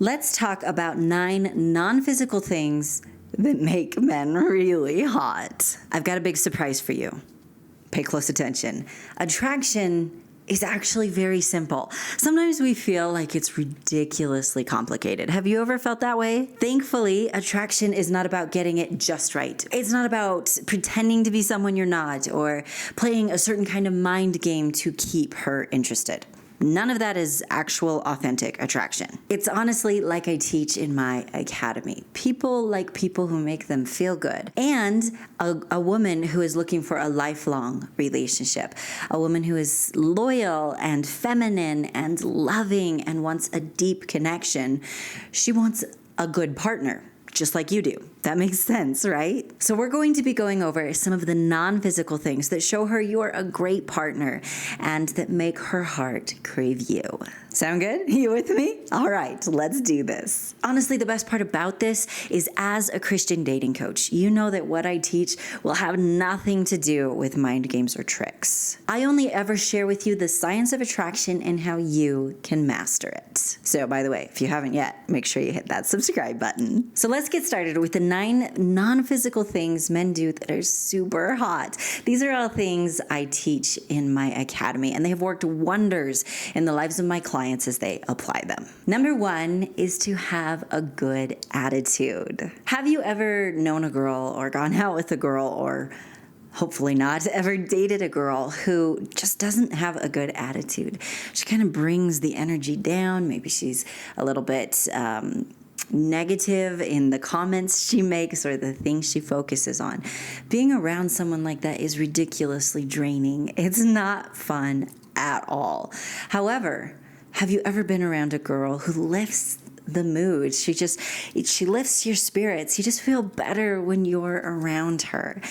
Let's talk about 9 non-physical things that make men really hot. I've got a big surprise for you. Pay close attention. Attraction is actually very simple. Sometimes we feel like it's ridiculously complicated. Have you ever felt that way? Thankfully, attraction is not about getting it just right. It's not about pretending to be someone you're not or playing a certain kind of mind game to keep her interested. None of that is actual authentic attraction. It's honestly like I teach in my academy. People like people who make them feel good. And a woman who is looking for a lifelong relationship. A woman who is loyal and feminine and loving and wants a deep connection. She wants a good partner, just like you do. That makes sense, right? So we're going to be going over some of the non-physical things that show her you're a great partner and that make her heart crave you. Sound good? You with me? All right, let's do this. Honestly, the best part about this is as a Christian dating coach, you know that what I teach will have nothing to do with mind games or tricks. I only ever share with you the science of attraction and how you can master it. So by the way, if you haven't yet, make sure you hit that subscribe button. So let's get started with the 9 non-physical things men do that are super hot. These are all things I teach in my academy, and they have worked wonders in the lives of my clients as they apply them. Number 1 is to have a good attitude. Have you ever known a girl or gone out with a girl or hopefully not, ever dated a girl who just doesn't have a good attitude? She kind of brings the energy down. Maybe she's a little bit negative in the comments she makes or the things she focuses on. Being around someone like that is ridiculously draining. It's not fun at all. However, have you ever been around a girl who lifts the mood? She lifts your spirits. You just feel better when you're around her.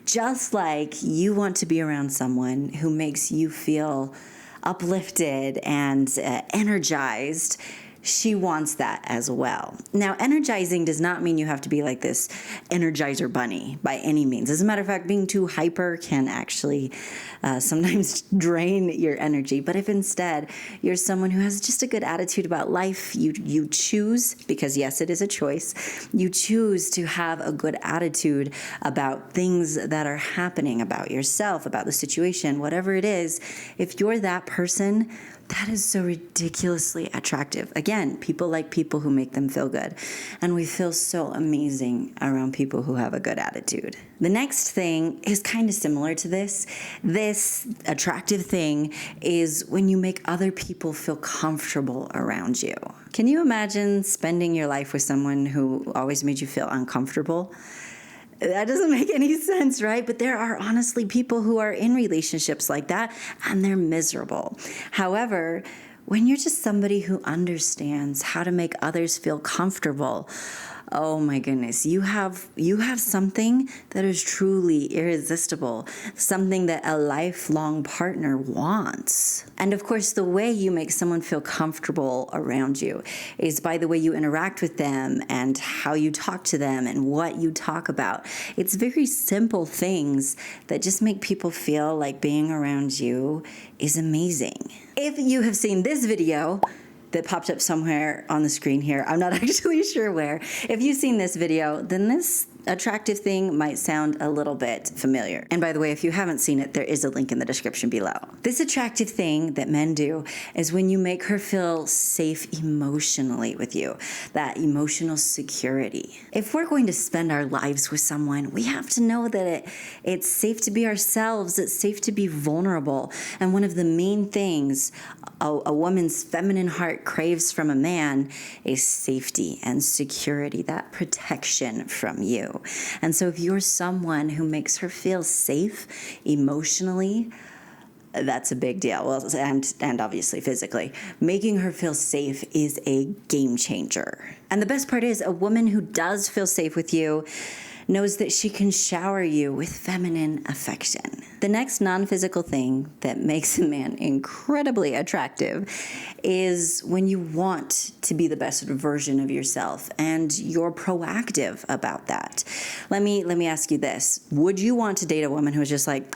Just like you want to be around someone who makes you feel uplifted and energized. She wants that as well. Now, energizing does not mean you have to be like this energizer bunny by any means. As a matter of fact, being too hyper can actually sometimes drain your energy. But if instead you're someone who has just a good attitude about life, you choose, because yes, it is a choice, you choose to have a good attitude about things that are happening, about yourself, about the situation, whatever it is. If you're that person, that is so ridiculously attractive. Again, people like people who make them feel good. And we feel so amazing around people who have a good attitude. The next thing is kind of similar to this. This attractive thing is when you make other people feel comfortable around you. Can you imagine spending your life with someone who always made you feel uncomfortable? That doesn't make any sense, right? But there are honestly people who are in relationships like that and they're miserable. However, when you're just somebody who understands how to make others feel comfortable, oh my goodness, you have something that is truly irresistible, something that a lifelong partner wants. And of course, the way you make someone feel comfortable around you is by the way you interact with them and how you talk to them and what you talk about. It's very simple things that just make people feel like being around you is amazing. If you have seen this video that popped up somewhere on the screen here, I'm not actually sure where. If you've seen this video, then this attractive thing might sound a little bit familiar. And by the way, if you haven't seen it, there is a link in the description below. This attractive thing that men do is when you make her feel safe emotionally with you, that emotional security. If we're going to spend our lives with someone, we have to know that it's safe to be ourselves, it's safe to be vulnerable. And one of the main things a woman's feminine heart craves from a man is safety and security, that protection from you. And so if you're someone who makes her feel safe emotionally, that's a big deal. Well, and obviously physically. Making her feel safe is a game changer. And the best part is a woman who does feel safe with you knows that she can shower you with feminine affection. The next non-physical thing that makes a man incredibly attractive is when you want to be the best version of yourself and you're proactive about that. Let me ask you this. Would you want to date a woman who is just like,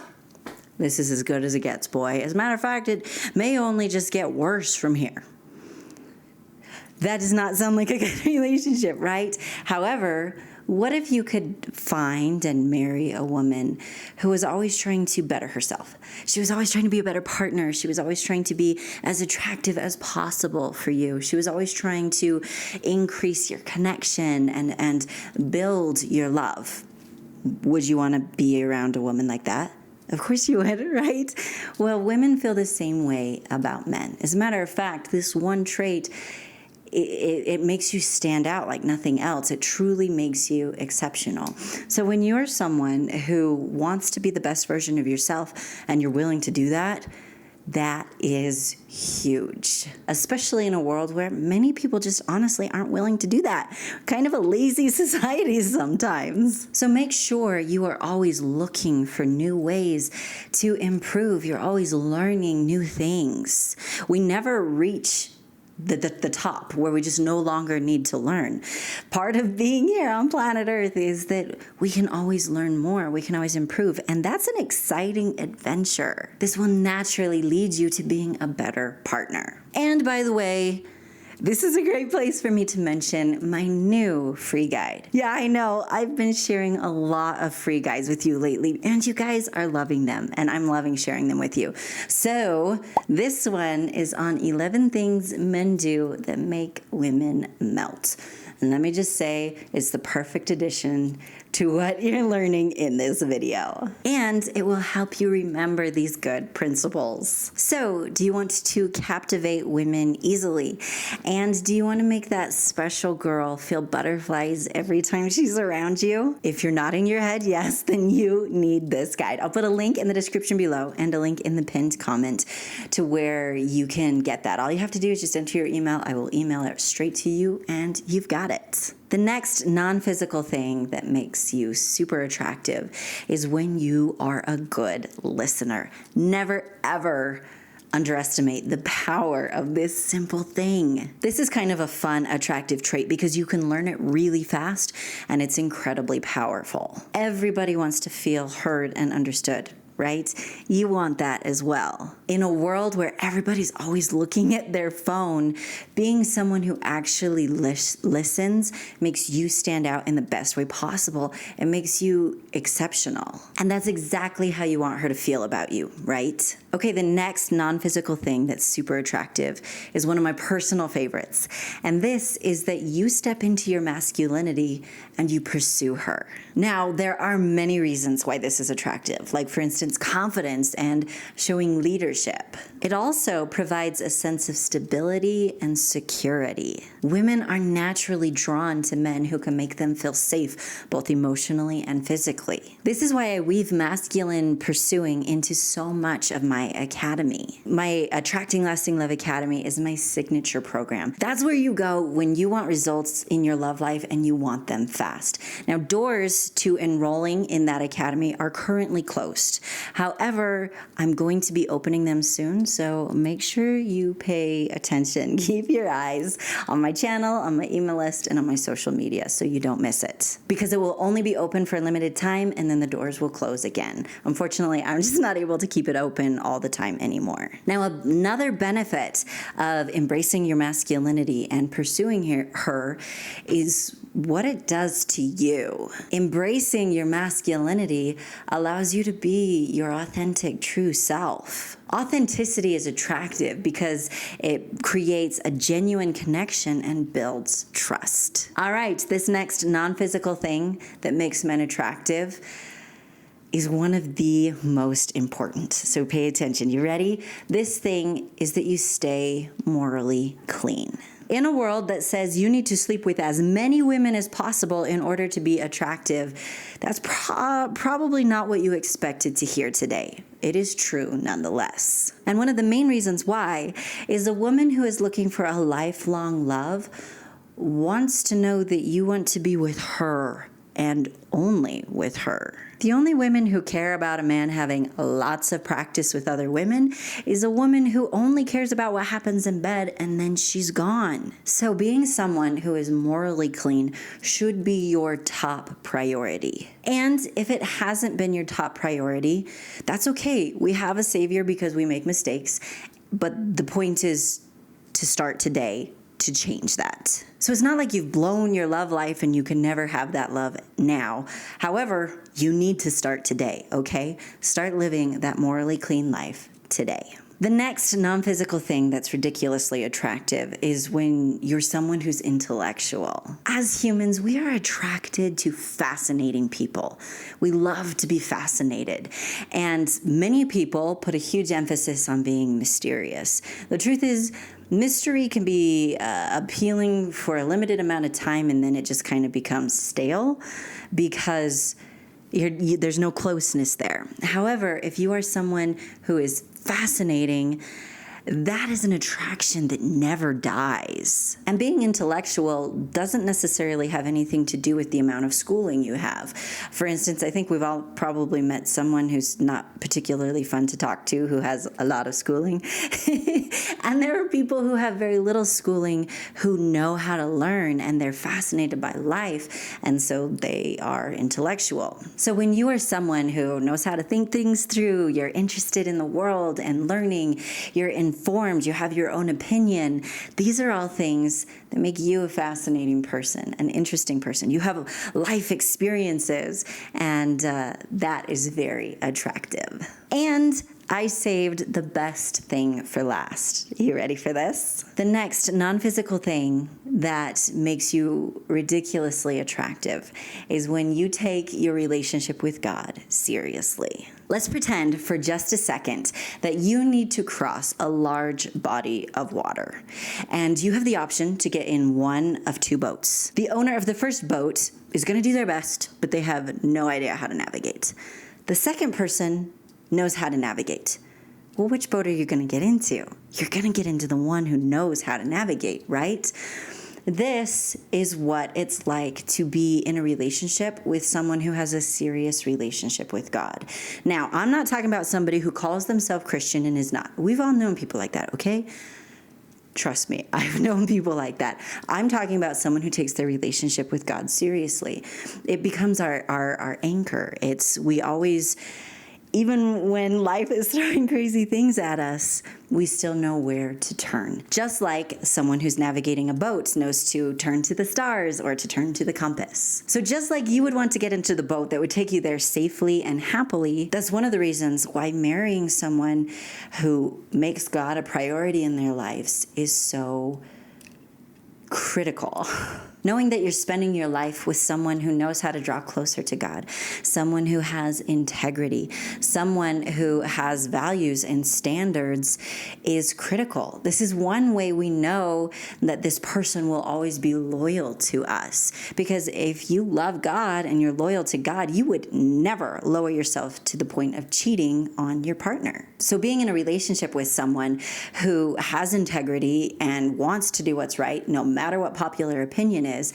this is as good as it gets, boy? As a matter of fact, it may only just get worse from here. That does not sound like a good relationship, right? However, what if you could find and marry a woman who was always trying to better herself? She was always trying to be a better partner. She was always trying to be as attractive as possible for you. She was always trying to increase your connection and build your love. Would you want to be around a woman like that? Of course you would, right? Well, women feel the same way about men. As a matter of fact, this one trait, it makes you stand out like nothing else. It truly makes you exceptional. So when you're someone who wants to be the best version of yourself and you're willing to do that, that is huge, especially in a world where many people just honestly aren't willing to do that. Kind of a lazy society sometimes. So make sure you are always looking for new ways to improve. You're always learning new things. We never reach the top where we just no longer need to learn. Part of being here on planet Earth is that we can always learn more. We can always improve. And that's an exciting adventure. This will naturally lead you to being a better partner. And by the way, this is a great place for me to mention my new free guide. Yeah, I know. I've been sharing a lot of free guides with you lately, and you guys are loving them, and I'm loving sharing them with you. So this one is on 11 things men do that make women melt. And let me just say, it's the perfect addition to what you're learning in this video. And it will help you remember these good principles. So, do you want to captivate women easily? And do you want to make that special girl feel butterflies every time she's around you? If you're nodding your head yes, then you need this guide. I'll put a link in the description below and a link in the pinned comment to where you can get that. All you have to do is just enter your email. I will email it straight to you and you've got it. The next non-physical thing that makes you super attractive is when you are a good listener. Never, ever underestimate the power of this simple thing. This is kind of a fun, attractive trait because you can learn it really fast and it's incredibly powerful. Everybody wants to feel heard and understood, right? You want that as well. In a world where everybody's always looking at their phone, being someone who actually listens makes you stand out in the best way possible. It makes you exceptional. And that's exactly how you want her to feel about you, right? Okay, the next non-physical thing that's super attractive is one of my personal favorites. And this is that you step into your masculinity and you pursue her. Now, there are many reasons why this is attractive, like for instance, confidence and showing leadership. It also provides a sense of stability and security. Women are naturally drawn to men who can make them feel safe, both emotionally and physically. This is why I weave masculine pursuing into so much of my academy. My Attracting Lasting Love Academy is my signature program. That's where you go when you want results in your love life and you want them fast. Now, doors to enrolling in that academy are currently closed. However, I'm going to be opening them soon, so make sure you pay attention. Keep your eyes on my channel, on my email list, and on my social media so you don't miss it. Because it will only be open for a limited time and then the doors will close again. Unfortunately, I'm just not able to keep it open all the time anymore. Now, another benefit of embracing your masculinity and pursuing her is what it does to you. Embracing your masculinity allows you to be your authentic, true self. Authenticity is attractive because it creates a genuine connection and builds trust. All right, this next non-physical thing that makes men attractive is one of the most important. So pay attention. You ready? This thing is that you stay morally clean. In a world that says you need to sleep with as many women as possible in order to be attractive, that's probably not what you expected to hear today. It is true nonetheless. And one of the main reasons why is a woman who is looking for a lifelong love wants to know that you want to be with her and only with her. The only women who care about a man having lots of practice with other women is a woman who only cares about what happens in bed and then she's gone. So being someone who is morally clean should be your top priority. And if it hasn't been your top priority, that's okay. We have a savior because we make mistakes. But the point is to start today to change that. So it's not like you've blown your love life and you can never have that love now. However, you need to start today, okay? Start living that morally clean life today. The next non-physical thing that's ridiculously attractive is when you're someone who's intellectual. As humans, we are attracted to fascinating people. We love to be fascinated. And many people put a huge emphasis on being mysterious. The truth is, mystery can be appealing for a limited amount of time, and then it just kind of becomes stale because there's no closeness there. However, if you are someone who is fascinating, that is an attraction that never dies. And being intellectual doesn't necessarily have anything to do with the amount of schooling you have. For instance, I think we've all probably met someone who's not particularly fun to talk to, who has a lot of schooling. And there are people who have very little schooling who know how to learn, and they're fascinated by life, and so they are intellectual. So when you are someone who knows how to think things through, you're interested in the world and learning, you're informed, you have your own opinion, these are all things that make you a fascinating person, an interesting person. You have life experiences, and that is very attractive. And I saved the best thing for last. You ready for this? The next non-physical thing that makes you ridiculously attractive is when you take your relationship with God seriously. Let's pretend for just a second that you need to cross a large body of water, and you have the option to get in one of two boats. The owner of the first boat is going to do their best, but they have no idea how to navigate. The second person knows how to navigate. Well, which boat are you going to get into? You're going to get into the one who knows how to navigate, right? This is what it's like to be in a relationship with someone who has a serious relationship with God. Now, I'm not talking about somebody who calls themselves Christian and is not. We've all known people like that, okay? Trust me, I've known people like that. I'm talking about someone who takes their relationship with God seriously. It becomes our anchor. We always, even when life is throwing crazy things at us, we still know where to turn. Just like someone who's navigating a boat knows to turn to the stars or to turn to the compass. So just like you would want to get into the boat that would take you there safely and happily, that's one of the reasons why marrying someone who makes God a priority in their lives is so critical. Knowing that you're spending your life with someone who knows how to draw closer to God, someone who has integrity, someone who has values and standards is critical. This is one way we know that this person will always be loyal to us. Because if you love God and you're loyal to God, you would never lower yourself to the point of cheating on your partner. So being in a relationship with someone who has integrity and wants to do what's right, no matter what popular opinion is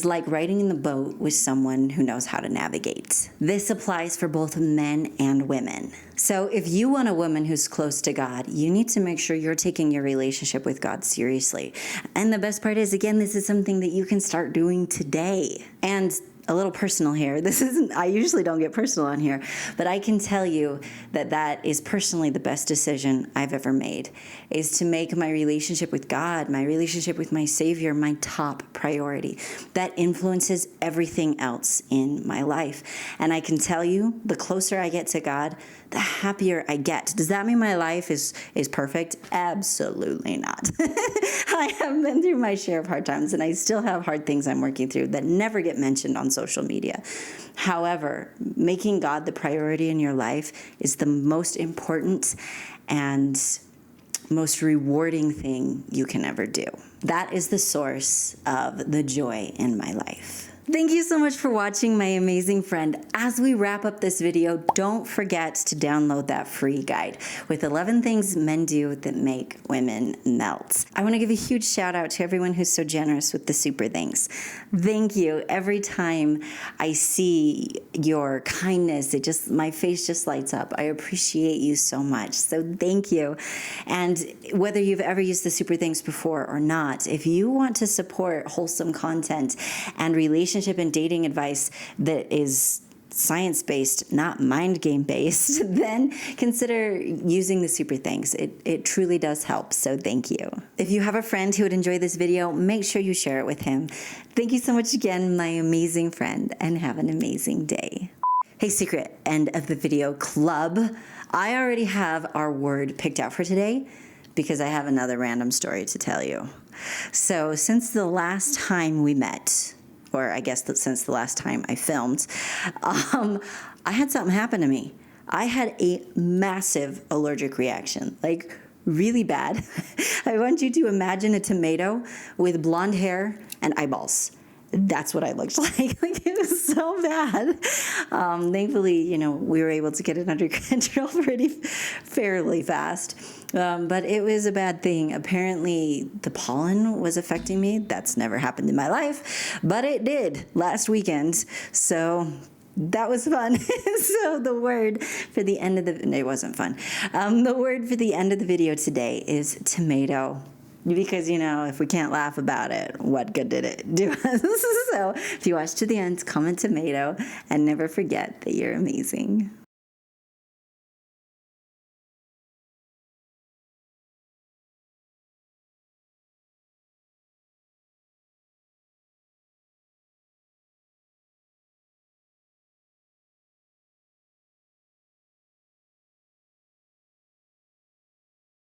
like riding in the boat with someone who knows how to navigate. This applies for both men and women. So if you want a woman who's close to God, you need to make sure you're taking your relationship with God seriously. And the best part is, again, this is something that you can start doing today. And a little personal here. I usually don't get personal on here, but I can tell you that is personally the best decision I've ever made, is to make my relationship with God, my relationship with my Savior, my top priority. That influences everything else in my life. And I can tell you, the closer I get to God, the happier I get. Does that mean my life is perfect? Absolutely not. I have been through my share of hard times, and I still have hard things I'm working through that never get mentioned on social media. However, making God the priority in your life is the most important and most rewarding thing you can ever do. That is the source of the joy in my life. Thank you so much for watching, my amazing friend. As we wrap up this video, don't forget to download that free guide with 11 things men do that make women melt. I want to give a huge shout out to everyone who's so generous with the super things. Thank you. Every time I see your kindness, my face just lights up. I appreciate you so much. So thank you. And whether you've ever used the super things before or not, if you want to support wholesome content and relationship and dating advice that is science-based, not mind game-based, then consider using the super thanks. It truly does help, so thank you. If you have a friend who would enjoy this video, make sure you share it with him. Thank you so much again, my amazing friend, and have an amazing day. Hey, secret end of the video club. I already have our word picked out for today because I have another random story to tell you. So since the last time we met, or I guess since the last time I filmed, I had something happen to me. I had a massive allergic reaction, like really bad. I want you to imagine a tomato with blonde hair and eyeballs. That's what I looked like. Like, it was so bad. Thankfully, we were able to get it under control fairly fast. But it was a bad thing. Apparently, the pollen was affecting me. That's never happened in my life, but it did last weekend. So that was fun. So the word for the end of it wasn't fun. The word for the end of the video today is tomato. Because, if we can't laugh about it, what good did it do us? So if you watch to the end, comment tomato, and never forget that you're amazing.